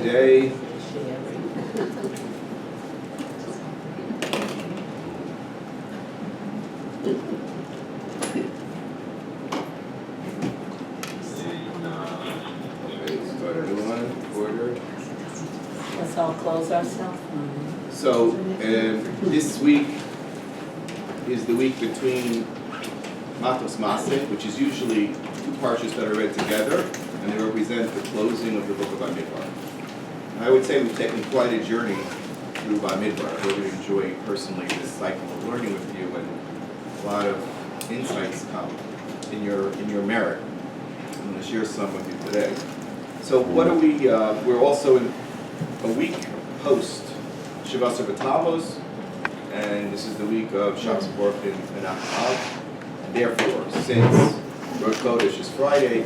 today. Start a new one, order. Let's all close ourselves. So this week is the week between Matos Masin, which is usually two parshas that are read together, and they represent the closing of the book of Bamidbar. I would say we've taken quite a journey through Bamidbar. I really enjoy personally this cycle of learning with you, and a lot of insights come in your merit. I'm going to share some with you today. So what do we? We're also in a week post Shavasar B'Tammuz, and this is the week of Shabbos Baruch and Yaacov. Therefore, since Rosh Chodesh is Friday,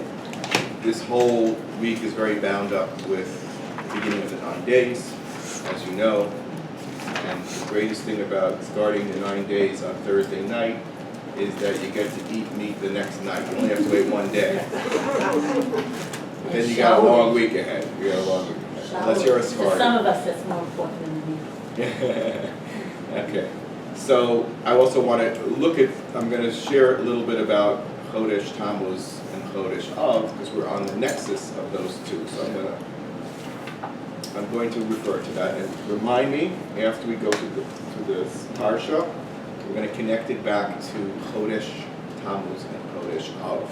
this whole week is very bound up with the beginning of the 9 days, as you know. And the greatest thing about starting the 9 days on Thursday night is that you get to eat meat the next night. You only have to wait one day. Then you got a long week ahead. You got a long week ahead. Unless you're a To Sfardi. some of us, it's more important than the meat. Okay. So I also want to look at, I'm going to share a little bit about Chodesh Tammuz and Chodesh Av, because we're on the nexus of those two. So I'm going to refer to that, and remind me after we go to this parsha, we're going to connect it back to Chodesh Tammuz and Chodesh Av,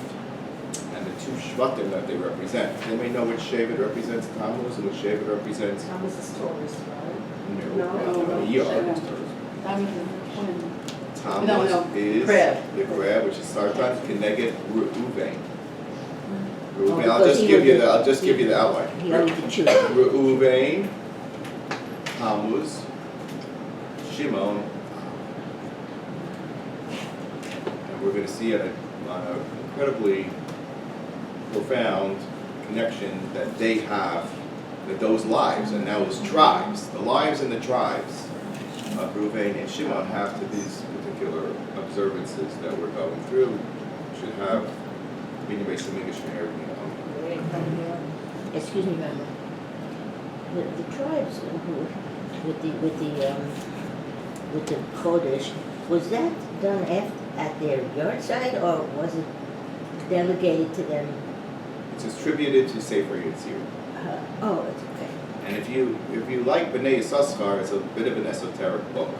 and the two shvatim that they represent. They may know which shevet represents Tammuz and which shevet represents Thomas is Taurus, right? No, Yaacov. Tammuz is the crab, which is Sartan Keneged Reuven. Reuven, I'll just give you the outline. Reuven, Tammuz, Shimon, and we're going to see an incredibly profound connection that they have, that those lives and now those tribes, the lives and the tribes of Reuven and Shimon have to these particular observances that we're going through. Should have meaning based on English and everything. Excuse me, Rabbi. The tribes with the Kodesh, was that done at their yard site, or was it delegated to them? It's attributed to Sefer Yetzirah. Oh, it's okay. And if you like B'nai Yissaschar, it's a bit of an esoteric book.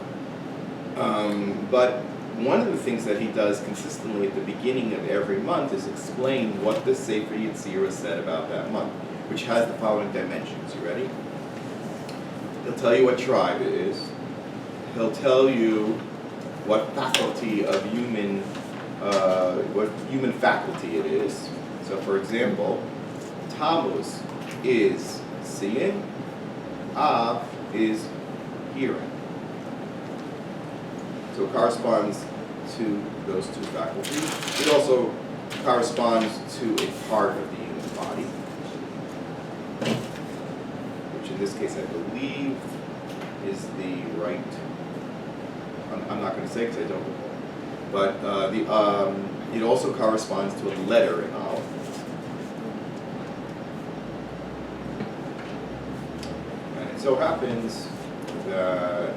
But one of the things that he does consistently at the beginning of every month is explain what the Sefer Yetzirah said about that month, which has the following dimensions. You ready? He'll tell you what tribe it is. He'll tell you what faculty of what human faculty it is. So, for example, Tammuz is seeing, Av is hearing. So it corresponds to those two faculties. It also corresponds to a part of the human body, which in this case I believe is the right, I'm not going to say because I don't recall, but it also corresponds to a letter in Aleph. And it so happens that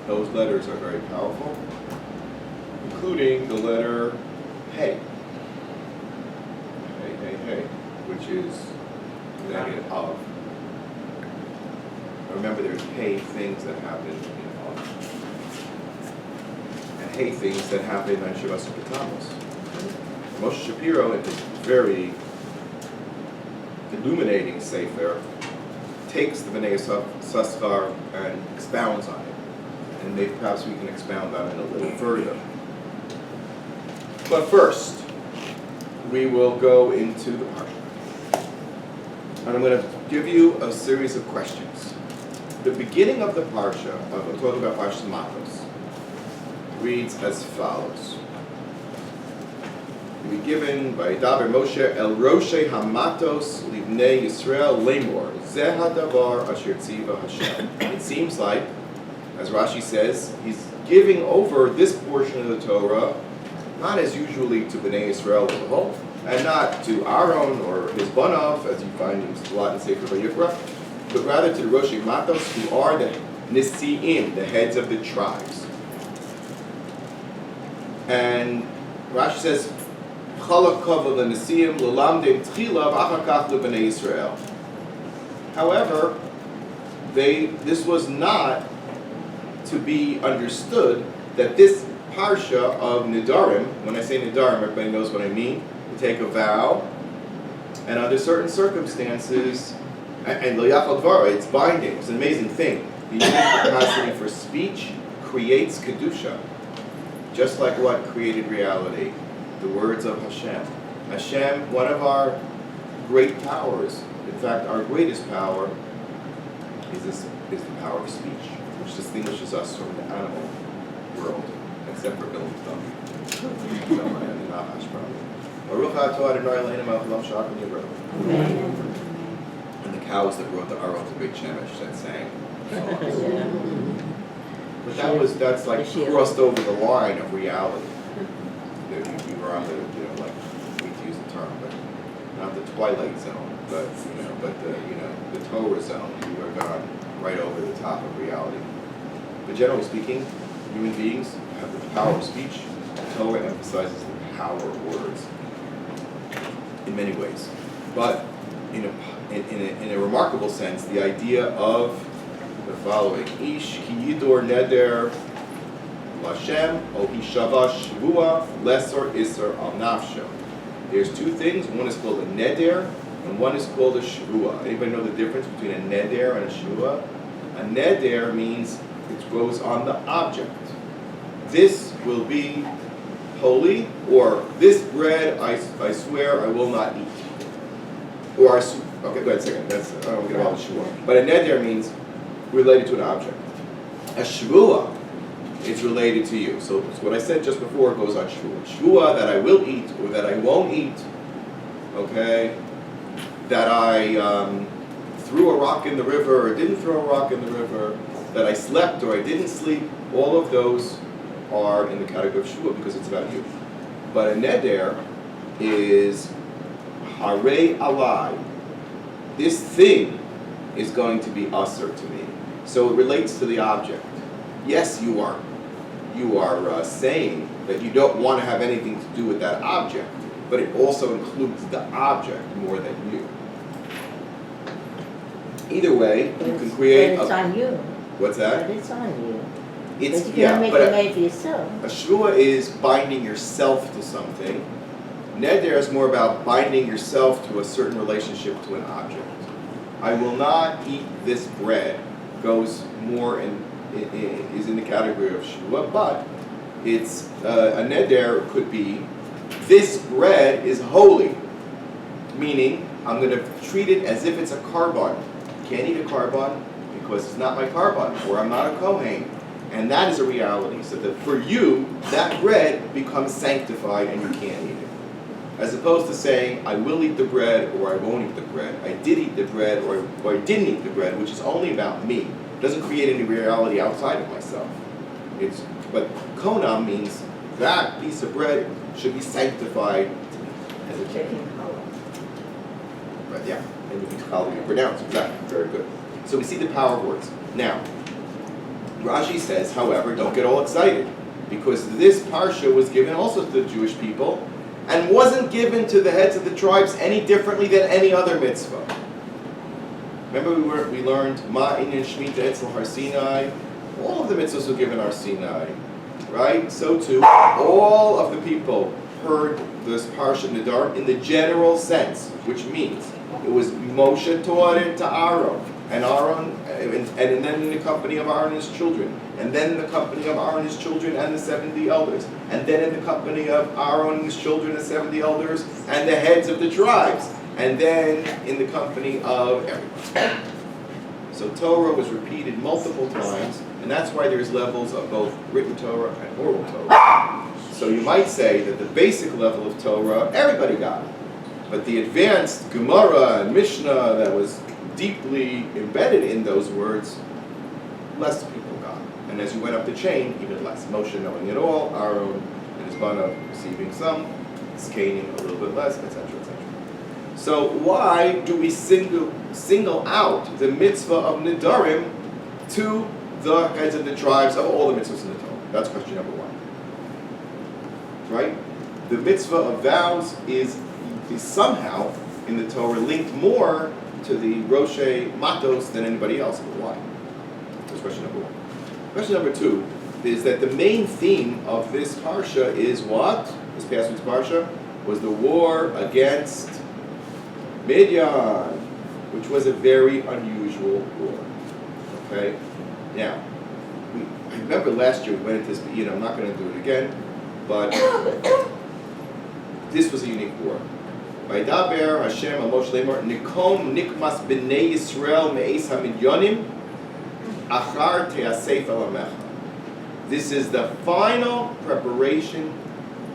those letters are very powerful, including the letter Hey. Hey, which is negative of. Remember, there's Hey things that happen in Av, and Hey things that happen on Shavasar B'Tammuz. Moshe Shapiro, in his very illuminating sefer, takes the B'nai Yissaschar and expounds on it. And maybe perhaps we can expound on it a little further. But first, we will go into the parsha. And I'm going to give you a series of questions. The beginning of the parsha, I'm talking about Parshas Matos, reads as follows. We given by Daber Moshe El Roshei Hamatos Livnei Yisrael Lemor Zeh Hadavar Asher Tziva Hashem. It seems like, as Rashi says, he's giving over this portion of the Torah, not as usually to Bnei Yisrael as a whole, and not to Aaron or his Banav, as you find in a lot in Sefer Vayikra, but rather to the Roshei Matos, who are the Nisi'im, the heads of the tribes. And Rashi says, Chalak kavod l'Nisi'im l'lamdim tchila v'achar kach l'bnei Yisrael. However, this was not to be understood that this parsha of Nidarim, when I say Nidarim, everybody knows what I mean. You take a vow, and under certain circumstances, and Yaacov Dvara, it's binding. It's an amazing thing. The human capacity for speech creates kedusha, just like what created reality, the words of Hashem. Hashem, one of our great powers, in fact, our greatest power, is the power of speech, which distinguishes us from the animal world, except for Bill and Thumb. And the cows that brought the arrow to Beit Shemesh that sang. But that's like crossed over the line of reality. You were on the, like, we use the term, but not the twilight zone, but the Torah zone. You were gone right over the top of reality. But generally speaking, human beings have the power of speech. The Torah emphasizes the power of words in many ways. But in a remarkable sense, the idea of the following: Ish ki yidor neder l'Hashem o hishava shvua lesor iser al nafsho. There's two things. One is called a neder, and one is called a shvua. Anybody know the difference between a neder and a shvua? A neder means it goes on the object. This will be holy, or this bread I swear I will not eat. Or okay, go ahead a second. I don't want to get all the shvua. But a neder means related to an object. A shvua is related to you. So what I said just before goes on shvua. Shvua that I will eat or that I won't eat. Okay, that I threw a rock in the river or didn't throw a rock in the river. That I slept or I didn't sleep. All of those are in the category of shvua because it's about you. But a neder is harei alai. This thing is going to be usher to me. So it relates to the object. Yes, you are saying that you don't want to have anything to do with that object, but it also includes the object more than you. Either way, you can create. But it's on you. What's that? But it's on you. It's but you can't make but it made for yourself. A shvua is binding yourself to something. Neder is more about binding yourself to a certain relationship to an object. I will not eat this bread goes more is in the category of shvua, but it's a neder could be this bread is holy, meaning I'm going to treat it as if it's a carbon. Can't eat a carbon because it's not my carbon, or I'm not a kohen. And that is a reality. So that for you, that bread becomes sanctified and you can't eat it. As opposed to saying, I will eat the bread or I won't eat the bread. I did eat the bread or I didn't eat the bread, which is only about me. It doesn't create any reality outside of myself. But konam means that piece of bread should be sanctified as a Taking color. Right, yeah. And you can pronounce, exactly. Very good. So we see the power of words. Now, Rashi says, however, don't get all excited, because this parsha was given also to the Jewish people and wasn't given to the heads of the tribes any differently than any other mitzvah. Remember we learned Ma Inyan Shemitah Etzel Har Sinai. All of the mitzvahs were given Har Sinai, right? So too, all of the people heard this parsha Nidar in the general sense, which means it was Moshe taught it to Aaron. And Aaron, and then in the company of Aaron and his children, and then in the company of Aaron and his children and the 70 elders, and then in the company of Aaron and his children and 70 elders and the heads of the tribes, and then in the company of everyone. So Torah was repeated multiple times, and that's why there's levels of both written Torah and oral Torah. So you might say that the basic level of Torah, everybody got it. But the advanced Gemara and Mishnah that was deeply embedded in those words, less people got. And as you went up the chain, even less. Moshe knowing it all, Aaron and his Bana receiving some, Skating a little bit less, etc., etc. So why do we single out the mitzvah of Nidarim to the heads of the tribes of all the mitzvahs in the Torah? That's question number one. Right? The mitzvah of vows is somehow in the Torah linked more to the Roshei Matos than anybody else. But why? That's question number one. Question number two is that the main theme of this parsha is what? This past week's parsha was the war against Midian, which was a very unusual war. Okay? Now, I remember last year we went into this, but I'm not going to do it again, but this was a unique war. Vaydaber Hashem al Moshe Lemor Nikom Nikmas B'nei Yisrael Me'es HaMidyanim Achar Te'asef Alamecha. This is the final preparation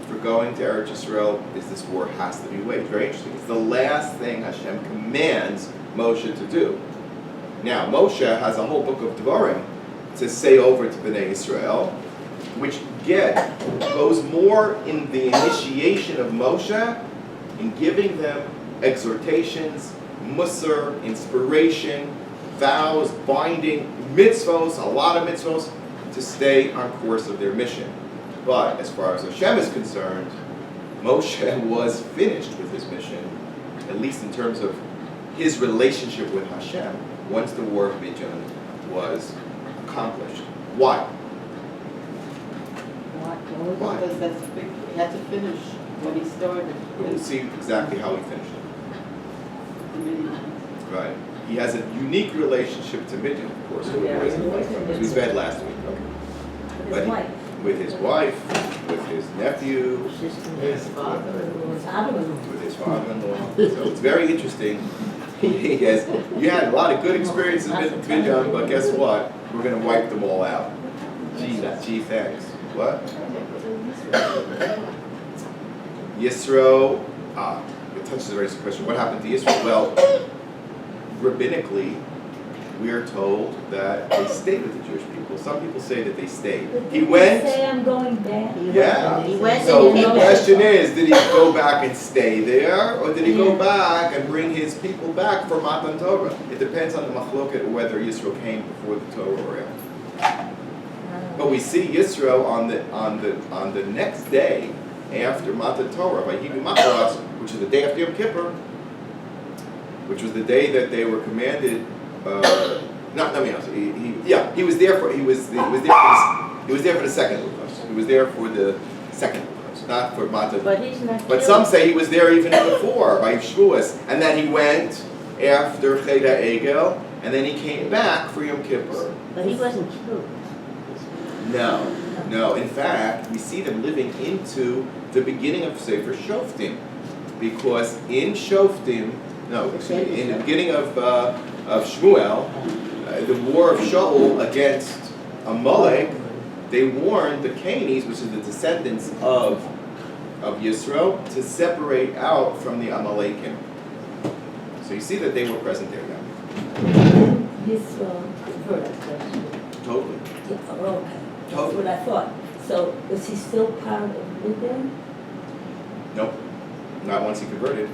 for going to Eretz Yisrael. Is this war has to be waged? Very interesting. It's the last thing Hashem commands Moshe to do. Now Moshe has a whole book of Devarim to say over to Bnei Yisrael, which goes more in the initiation of Moshe, in giving them exhortations, musar, inspiration, vows, binding, mitzvos, a lot of mitzvos, to stay on course of their mission. But as far as Hashem is concerned, Moshe was finished with his mission, at least in terms of his relationship with Hashem, once the war of Midian was accomplished. Why? Why? Because that's big. He had to finish what he started. We'll see exactly how he finished it. Right. He has a unique relationship to Midian, of course, who was as we said last week. But with his wife, with his nephew, His father. with his father-in-law. So it's very interesting. You had a lot of good experiences with Midian, but guess what? We're going to wipe them all out. Gee, thanks. What? Yisro, it touches a very good question. What happened to Yisro? Well, rabbinically, we are told that they stayed with the Jewish people. Some people say that they stayed. He went. Say I'm going back. Yeah. He went. So And the he came question back. is, did he go back and stay there, or did he go back and bring his people back for Matan Torah? It depends on the machloket whether Yisro came before the Torah or after. But we see Yisro on the next day after Matan Torah by Hibi Matos, which is the day after Yom Kippur, which was the day that they were commanded. He was there for the second Luchos. He was there for the second Luchos, not for Matan. But he's not. But some say he was there even before by Shavuos, and then he went after Cheda Egel, and then he came back for Yom Kippur. But he wasn't killed. No. In fact, we see them living into the beginning of Sefer Shoftim, because in Shoftim, in the beginning of Shmuel, the war of Shaul against Amalek, they warned the Canes, which is the descendants of Yisro, to separate out from the Amalekim. So you see that they were present there now. Yisro converted. Totally. Okay. That's what I thought. So was he still part of Midian? Nope. Not once he converted.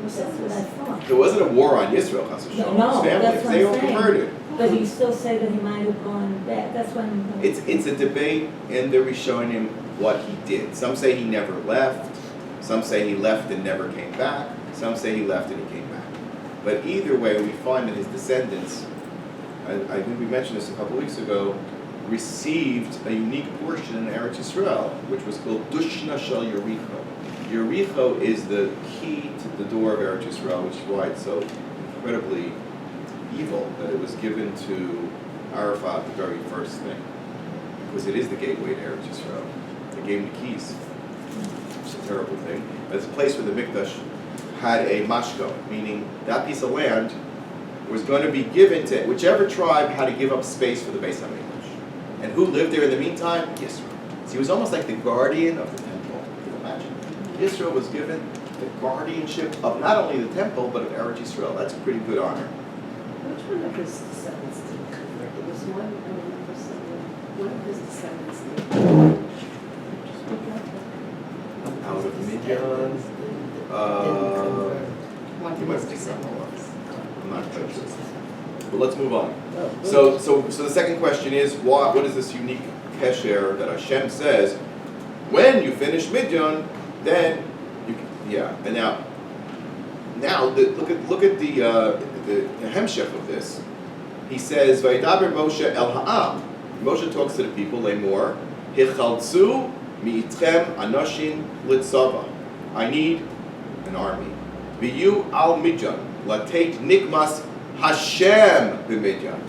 That's what I thought. There wasn't a war on Yisro, Chas v'Shalom. No, His family, that's what they I'm all saying. converted. But you still say that he might have gone back. That's when. It's a debate, and they're showing him what he did. Some say he never left. Some say he left and never came back. Some say he left and he came back. But either way, we find that his descendants, I think we mentioned this a couple weeks ago, received a unique portion in Eretz Yisrael, which was called Dushna Shel Yericho. Yericho is the key to the door of Eretz Yisrael, which is why it's so incredibly evil that it was given to Arafat the very first thing, because it is the gateway to Eretz Yisrael. They gave him the keys. It's a terrible thing. It's a place where the Mikdash had a mashko, meaning that piece of land was going to be given to whichever tribe had to give up space for the Beis HaMikdash. And who lived there in the meantime? Yisro. So he was almost like the guardian of the temple. Can you imagine? Yisro was given the guardianship of not only the temple, but of Eretz Yisrael. That's a pretty good honor. Which one of his descendants did convert? It was one of his descendants did. out of Midian. You might think something else. I'm not quite sure. But let's move on. So the second question is, what is this unique kesher that Hashem says, when you finish Midian, then you can, and now look at the hemshech of this. He says, Vayidaber Moshe el ha'am. Moshe talks to the people, Lemor, Hichaltzu mi'itchem anoshim litzava. I need an army. V'yu al Midian, lateit nikmas Hashem b'Midian.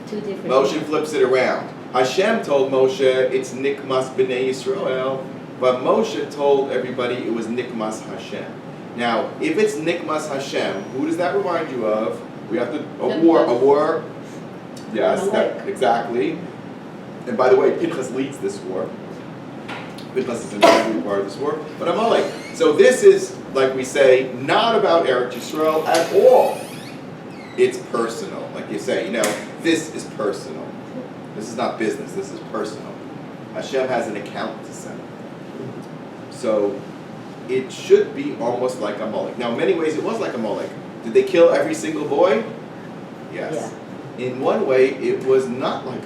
Two different. Moshe flips it around. Hashem told Moshe it's nikmas b'nei Yisrael, but Moshe told everybody it was nikmas Hashem. Now, if it's nikmas Hashem, who does that remind you of? We have to a war. Yes, exactly. And by the way, Pinchas leads this war. Pinchas is integral part of this war. But Amalek. So this is, like we say, not about Eretz Yisrael at all. It's personal. Like you say, this is personal. This is not business. This is personal. Hashem has an account to send. So it should be almost like Amalek. Now, in many ways, it was like Amalek. Did they kill every single boy? Yes. Yeah. In one way, it was not like,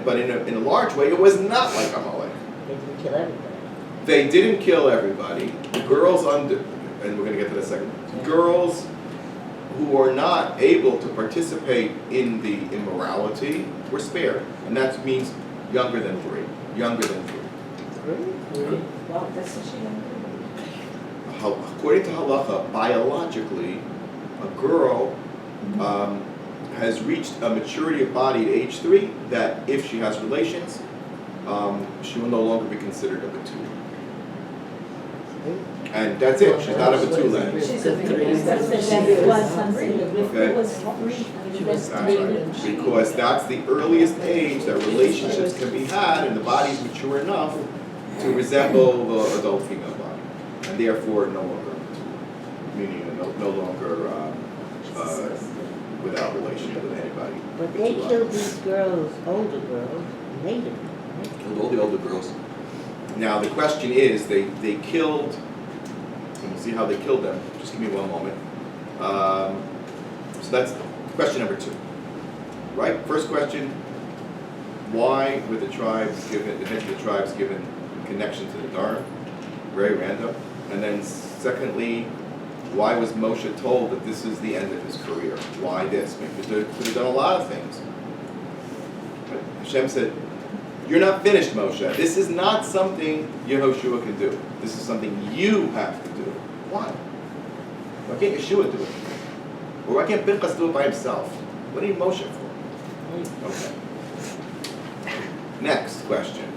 but in a large way, it was not like Amalek. They didn't kill everybody. They didn't kill everybody. The girls and we're going to get to that second. Girls who are not able to participate in the immorality were spared, and that means younger than 3. Younger than 3. Really? Well, that's what she According to halacha, biologically, a girl has reached a maturity of body at age 3 that if she has relations, she will no longer be considered a Betul. And that's it. She's not a Betul then. She's a 3. That's what she was something. It was 3. Because that's the earliest age that relationships can be had and the body's mature enough to resemble the adult female body. And therefore no longer Betul. Meaning no longer without relationship with anybody. But they killed these girls, older girls, later. Right? Killed all the older girls. Now the question is, they killed, and we'll see how they killed them. Just give me one moment. So that's question number 2. Right? First question, why were the heads of the tribes given connection to the Dharm? Very random. And then secondly, why was Moshe told that this is the end of his career? Why this? Because he could have done a lot of things. But Hashem said, you're not finished, Moshe. This is not something Yehoshua can do. This is something you have to do. Why? Why can't Yeshua do it? Or why can't Pinchas do it by himself? What do you need Moshe for? Okay. Next question.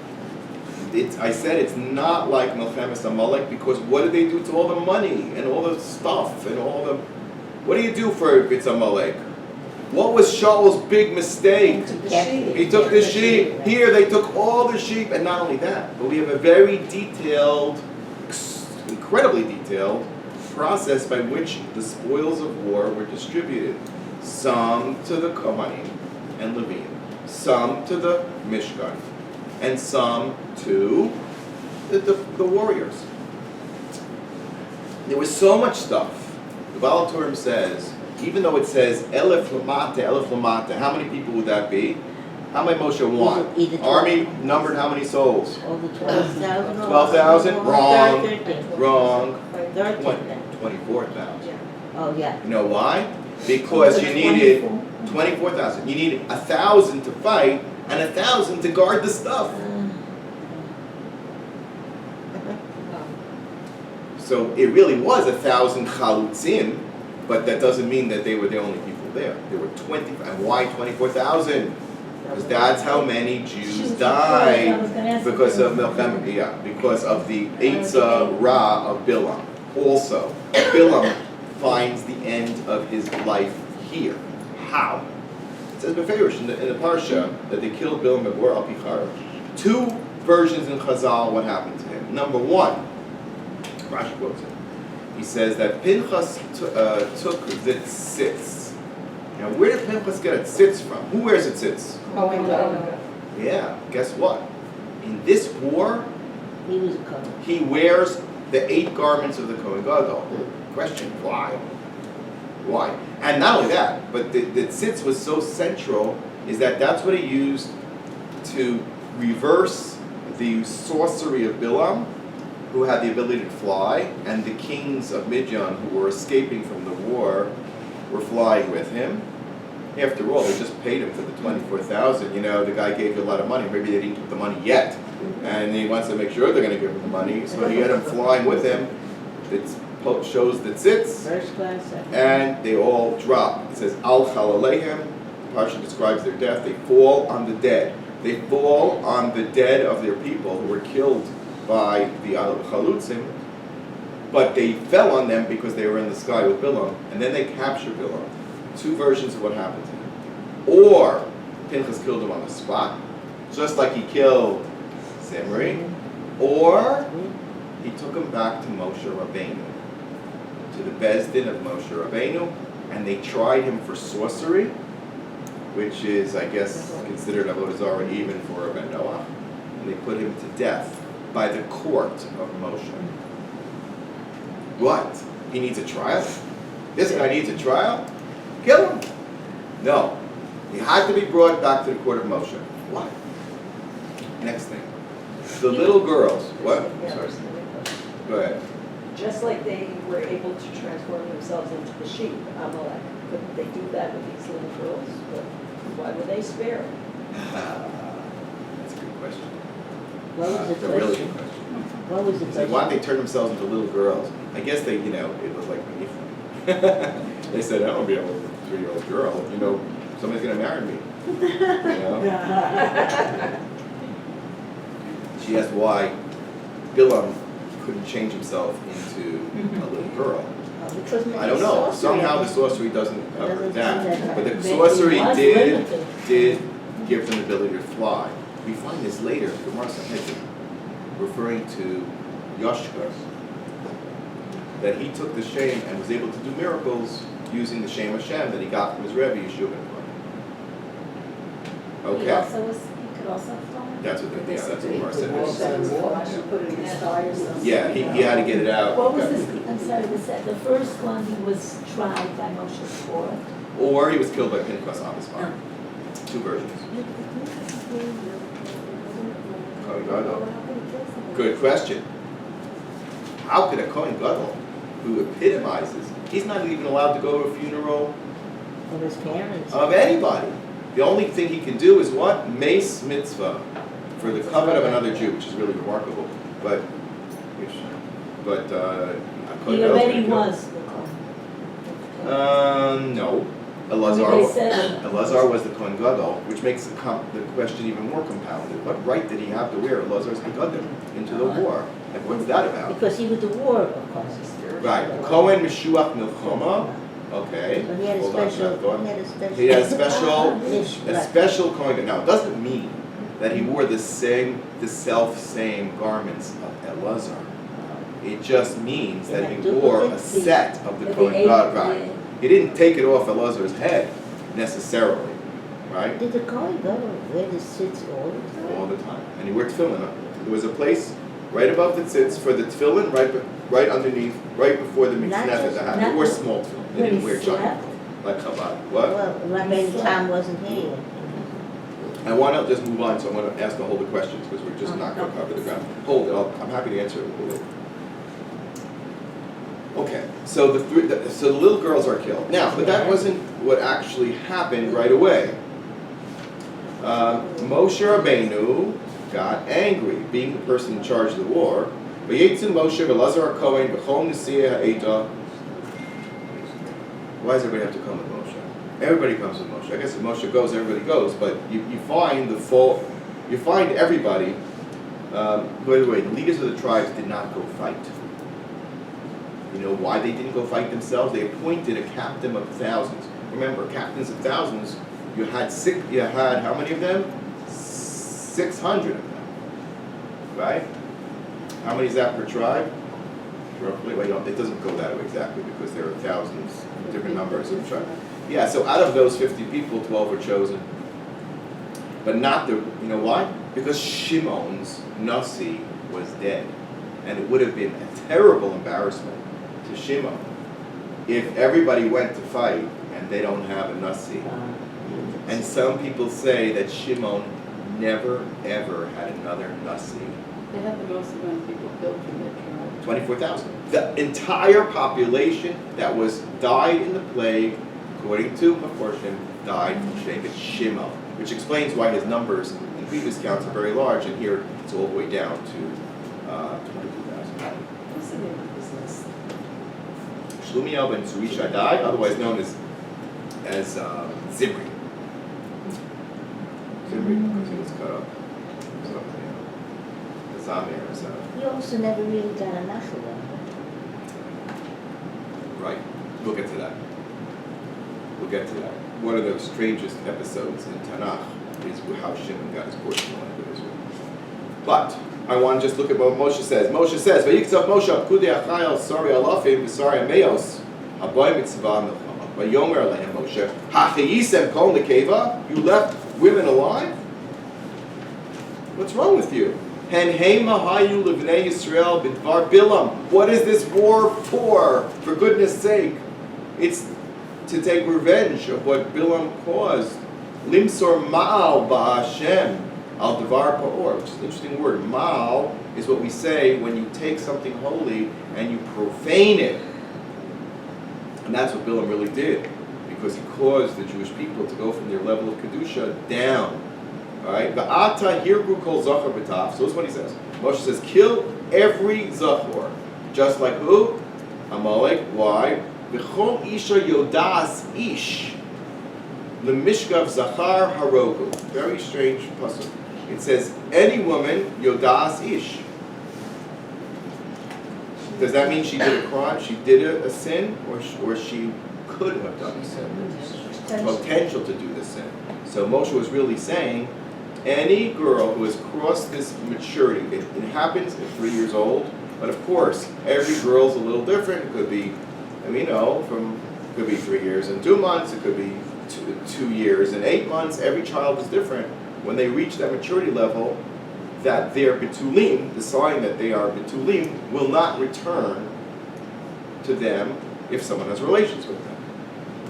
I said it's not like Milchemes Amalek because what did they do to all the money and all the stuff and all the... What do you do if it's Amalek? What was Shaul's big mistake? He took the sheep. Here they took all the sheep, and not only that, but we have a very detailed, incredibly detailed process by which the spoils of war were distributed. Some to the Kohanim and Levim, some to the Mishkan, and some to the warriors. There was so much stuff. The Baal HaTurim says, even though it says Elef Lamata, how many people would that be? How many Moshe want? Army numbered how many souls? Over 12,000. 12,000? Wrong. 13. Wrong. 13. 24,000. Oh, yeah. You know why? Because you needed 24,000. You needed 1,000 to fight and 1,000 to guard the stuff. So it really was 1,000 chalutzim, but that doesn't mean that they were the only people there. There were 20, and why 24,000? Because that's how many Jews died because of because of the Eitzah Ra of Bilam. Also, Bilam finds the end of his life here. How? It says Beferish in the Parsha that they killed Bilam at Bor al Pichar. 2 versions in Chazal what happened to him. Number 1, Rashi quotes it. He says that Pinchas took the tzitz. Now, where did Pinchas get a tzitz from? Who wears a tzitz? Yeah, guess what? In this war, He was a Kohen. he wears the 8 garments of the Kohen Gadol. Question, why? Why? And not only that, but the tzitz was so central is that that's what he used to reverse the sorcery of Bilam, who had the ability to fly, and the kings of Midian who were escaping from the war were flying with him. After all, they just paid him for the 24,000. You know, the guy gave you a lot of money. Maybe they didn't give the money yet, and he wants to make sure they're going to give him the money. So he had him flying with him. It shows the tzitz, First class, second. and they all drop. It says Al Chalalehem. The Parsha describes their death. They fall on the dead. They fall on the dead of their people who were killed by the Chalutzim, but they fell on them because they were in the sky with Bilam, and then they capture Bilam. 2 versions of what happened to him. Or Pinchas killed him on the spot, just like he killed Zimri, or he took him back to Moshe Rabbeinu, to the Bezdin of Moshe Rabbeinu, and they tried him for sorcery, which is, I guess, considered avodah zarah even for Ben Noah, and they put him to death by the court of Moshe. What? He needs a trial? This guy needs a trial? Kill him? No. He had to be brought back to the court of Moshe. Why? Next thing. The little girls. What? Sorry. Go ahead. Just like they were able to transform themselves into the sheep, Amalek, couldn't they do that with these little girls? But why were they spared? That's a good question. What was the It's a really question? good question. What was the It's like, question? why did they turn themselves into little girls? I guess they, you know, it was like beneath them. They said, I don't want to be a little 3-year-old girl. You know, somebody's going to marry me. You know? She asked why Bilam couldn't change himself into a little girl. Because I don't know. sorcery. Somehow the sorcery doesn't cover Doesn't that. do that. But the Maybe sorcery it was did limited. give them the ability to fly. We find this later, Gemara Sanhedrin, referring to Yoshua, that he took the shame and was able to do miracles using the shame of Hashem that he got from his Rebbe, Yeshua. He Okay? also was, he could also fly. That's what the, yeah, that's what Basically, Gemara put it said. in put it in the sky or something. Yeah, he had to get it out. What was Okay. this, I'm sorry, the first one, he was tried by Moshe's court. Or he was killed by Pinchas on the spot. 2 versions. Good question. How could a Kohen Gadol, who epitomizes, he's not even allowed to go to a funeral Of his parents. of anybody. The only thing he can do is what? Mace mitzvah for the covenant of another Jew, which is really remarkable. But a Kohen He Gadol's already gonna was the Kohen. No. They Elazar said- was the Kohen Gadol, which makes the question even more compounded. What right did he have to wear Elazar's begadim into the war? Like, what's that about? Because he was the war, of course. Right, Kohen Meshuach Milchoma. Okay. But he had a Hold on to special, that thought. he had a special. He had a special, dish, a right. special Kohen Gadol. Now, it doesn't mean that he wore the self-same garments of Elazar. It just means that he wore a set of the But Kohen they Gadol. ate Right. the- He didn't take it off Elazar's head necessarily, right? Did the Kohen go wear the sits all the time? All the time. And he wore tefillin. There was a place right above the tzitz for the tefillin, right underneath, right before the Not mitzvah just- to have. not They wore just- small tefillin. They When didn't he wear giant, slept? like Chabad. What? Well, Rabbi Tom wasn't here. I want to just move on, so I want to ask a whole the questions because we're just not going to cover the ground. Hold it. I'm happy to answer it. Hold it. Okay, so the little girls are killed. Now, but that wasn't what actually happened right away. Moshe Rabbeinu got angry, being the person in charge of the war. V'yetzu Moshe v'Elazar Kohen v'chol Nesiah ha'eda. Why does everybody have to come with Moshe? Everybody comes with Moshe. I guess if Moshe goes, everybody goes. But you find you find everybody. By the way, the leaders of the tribes did not go fight. You know why they didn't go fight themselves? They appointed a captain of thousands. Remember, captains of thousands. You had how many of them? 600 of them. Right? How many is that per tribe? Roughly. Well, it doesn't go that way exactly because there are thousands, different numbers of tribes. Yeah. So out of those 50 people, 12 were chosen. But not the. You know why? Because Shimon's Nasi was dead. And it would have been a terrible embarrassment to Shimon if everybody went to fight and they don't have a nasi. And some people say that Shimon never ever had another nasi. They had the most amount of people killed from their tribe. 24,000. The entire population that was died in the plague, according to Meforshim, died from Shevet Shimon, which explains why his numbers in previous counts are very large, and here it's all the way down to 22,000. What's the name of this list? Shlumiel ben Surishadai, otherwise known as Zimri. Zimri, because he was cut up. So, the Zamir is He also never really got a nachal. right. We'll get to that. We'll get to that. One of the strangest episodes in Tanakh is how Shimon got his portion of Israel. But I want to just look at what Moshe says. Moshe says, "Vayikzav Moshe Pkudei Achayil Sari Alafim V'Sari Meos Haboy Mitzvah Milchama Vayomer Alehem Moshe Hachayisem Kol Nekeva." You left women alive? What's wrong with you? Hen Hema Hayu Livnei Yisrael B'Dvar Bilam. What is this war for? For goodness' sake, it's to take revenge of what Bilam caused. Limsor Ma'al Ba'Hashem Al Devar Pa'or, which is an interesting word. Ma'al is what we say when you take something holy and you profane it. And that's what Bilam really did, because he caused the Jewish people to go from their level of Kedusha down. Alright? Va'ata hirgu kol zachor b'taf. So this is what he says. Moshe says, kill every zachor. Just like who? Amalek. Why? V'chol isha yodas ish. Lemishkav zachar harogu. Very strange pasuk. It says, any woman, yodas ish. Does that mean she did a crime? She did a sin? Or she could have done a sin? Potential to do the sin. So Moshe was really saying, any girl who has crossed this maturity, it happens at 3 years old, but of course, every girl's a little different. It could be, could be 3 years and 2 months, it could be 2 years and 8 months. Every child is different. When they reach that maturity level, that their betulim, the sign that they are betulim, will not return to them if someone has relations with them.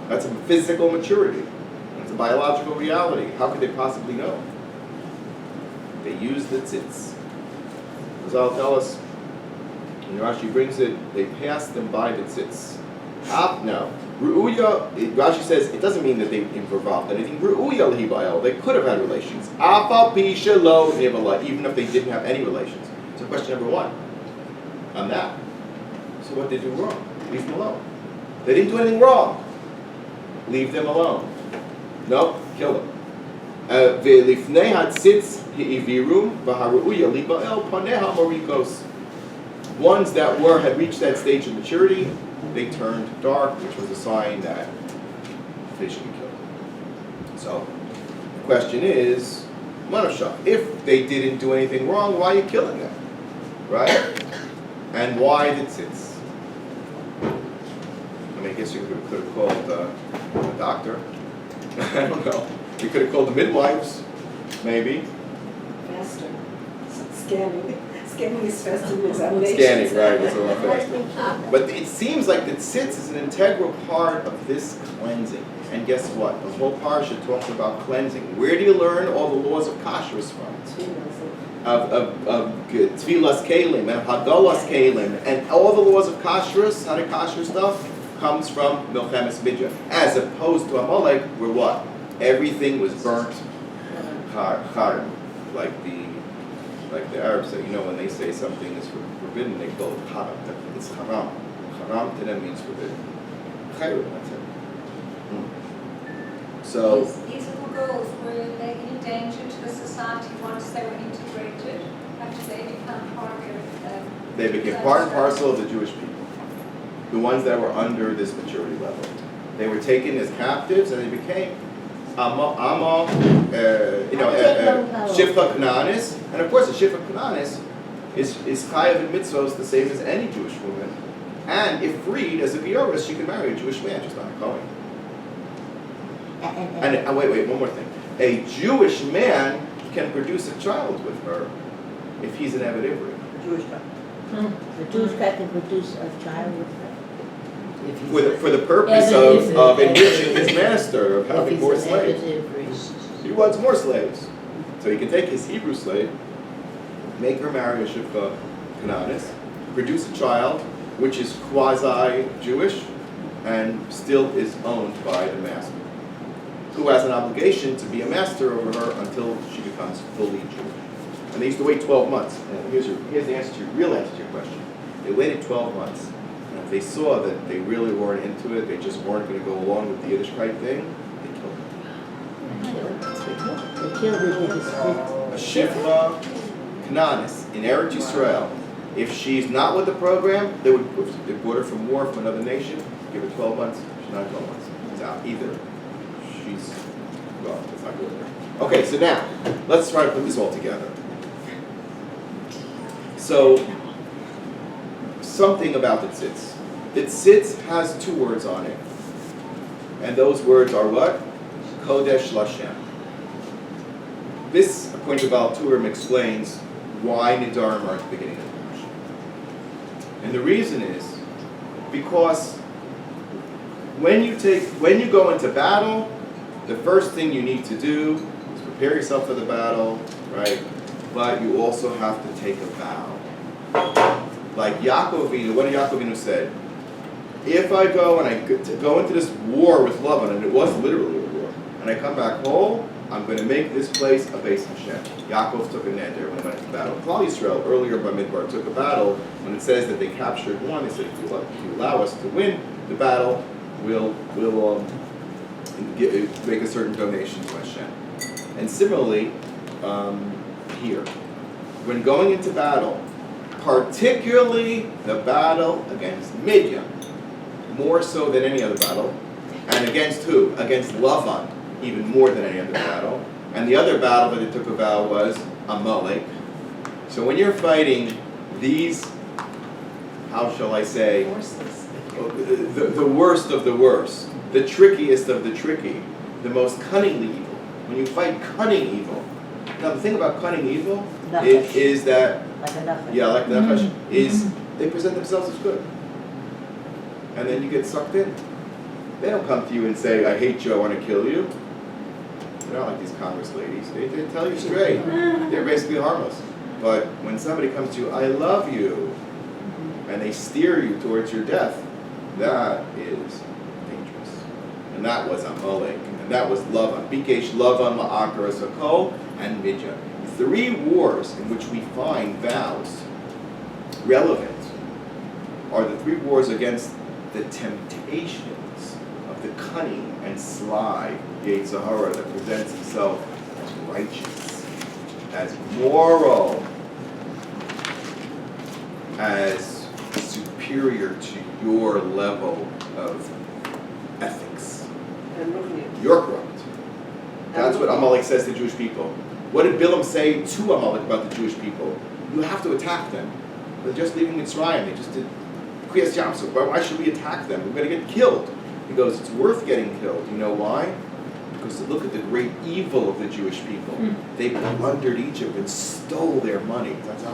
That's a physical maturity. It's a biological reality. How could they possibly know? They use the tzitz. Chazal tell us, and Rashi brings it, they pass them by the tzitz. No. Ru'uya, Rashi says, it doesn't mean that they involved anything. Ru'uya l'hibayel, they could have had relations. Afal pi shelo nivala, even if they didn't have any relations. So question number one, on that. So what did they do wrong? Leave them alone. They didn't do anything wrong. Leave them alone. No, kill them. Ve'lifnei hatzitz hi'ivirum v'haru'uya libael paneha morikos. Ones that had reached that stage of maturity, they turned dark, which was a sign that they should be killed. So the question is, Manashah, if they didn't do anything wrong, why are you killing them? Right? And why the tzitz? I guess you could have called a doctor. I don't know. You could have called the midwives, maybe. Faster. Scanning is faster than examination. Scanning, right, it's a lot faster. But it seems like the tzitz is an integral part of this cleansing. And guess what? The whole parsha talks about cleansing. Where do you learn all the laws of kashrus from? Of tfilas kelim and hagalas kelim and all the laws of kashrus, how to kasher stuff, comes from Milchemes Midya. As opposed to Amalek, where what? Everything was burnt charim, like the Arabs say. When they say something is forbidden, they call it haram. It's haram. Haram to them means forbidden. Chayrim, that's it. So These little girls, were they in danger to the society once they were integrated? After they become part of they became part and parcel of the Jewish people. The ones that were under this maturity level. They were taken as captives and they became Shifcha Kananis. And of course, the Shifcha Kananis is chayav in mitzvos the same as any Jewish woman. And if freed as a Gioris, she can marry a Jewish man, just not a Kohen. And wait, one more thing. A Jewish man can produce a child with her if he's an Eved Ivri. Jewish child. The Jewish guy can produce a child with her? If he's For the purpose Yeah, but if- of enriching his master, of if having he's more a slaves. negative reason. He wants more slaves. So he can take his Hebrew slave, make her marry a Shifcha Canaanist, produce a child, which is quasi-Jewish, and still is owned by the master, who has an obligation to be a master over her until she becomes fully Jewish. And they used to wait 12 months. And here's the answer to your real answer to your question. They waited 12 months. And if they saw that they really weren't into it, they just weren't going to go along with the Yiddishkeit thing, they killed her. They killed it in the split. A Shifcha Canaanist in Eretz Yisrael, if she's not with the program, they brought her from war from another nation, give her 12 months, she's not 12 months. She's out. Either she's, well, it's not good. Okay, so now, let's try to put this all together. So, something about the tzitz. The tzitz has 2 words on it. And those words are what? Kodesh Lashem. This, according to Baal Turim, explains why Nidarim are at the beginning of the parsha. And the reason is because when you go into battle, the first thing you need to do is prepare yourself for the battle, right? But you also have to take a vow. Like Yaacov Avinu, what did Yaacov Avinu say? If I go and I go into this war with Lavan, and it was literally a war, and I come back home, I'm going to make this place a Beis Hashem. Yaakov took a neder when he went into battle. Klal Yisrael earlier by Midbar took a battle. When it says that they captured one, they said, if you allow us to win the battle, we'll make a certain donation to Hashem. And similarly, here, when going into battle, particularly the battle against Midian, more so than any other battle, and against who? Against Lavan, even more than any other battle. And the other battle that they took a vow was Amalek. So when you're fighting these, how shall I say, the worst of the worst, the trickiest of the tricky, the most cunningly evil. When you fight cunning evil. Now the thing about cunning evil is that, Like a nothing. yeah, like the Nachash, is they present themselves as good. And then you get sucked in. They don't come to you and say, I hate you, I want to kill you. They're not like these Congress ladies. They tell you straight. They're basically harmless. But when somebody comes to you, I love you, and they steer you towards your death, that is dangerous. And that was Amalek, and that was Lavan. Bikesh Lavan Ma'akar Sakol and Midian. 3 wars in which we find vows relevant are the 3 wars against the temptations of the cunning and sly Yetzer Hara that presents himself as righteous, as moral, as superior to your level of ethics. You're corrupt. That's what Amalek says to Jewish people. What did Bilam say to Amalek about the Jewish people? You have to attack them. They're just leaving Mitzrayim. They just did Kriyas Yamsuf. Why should we attack them? We're going to get killed. He goes, it's worth getting killed. You know why? Because to look at the great evil of the Jewish people. They plundered Egypt and stole their money. That's how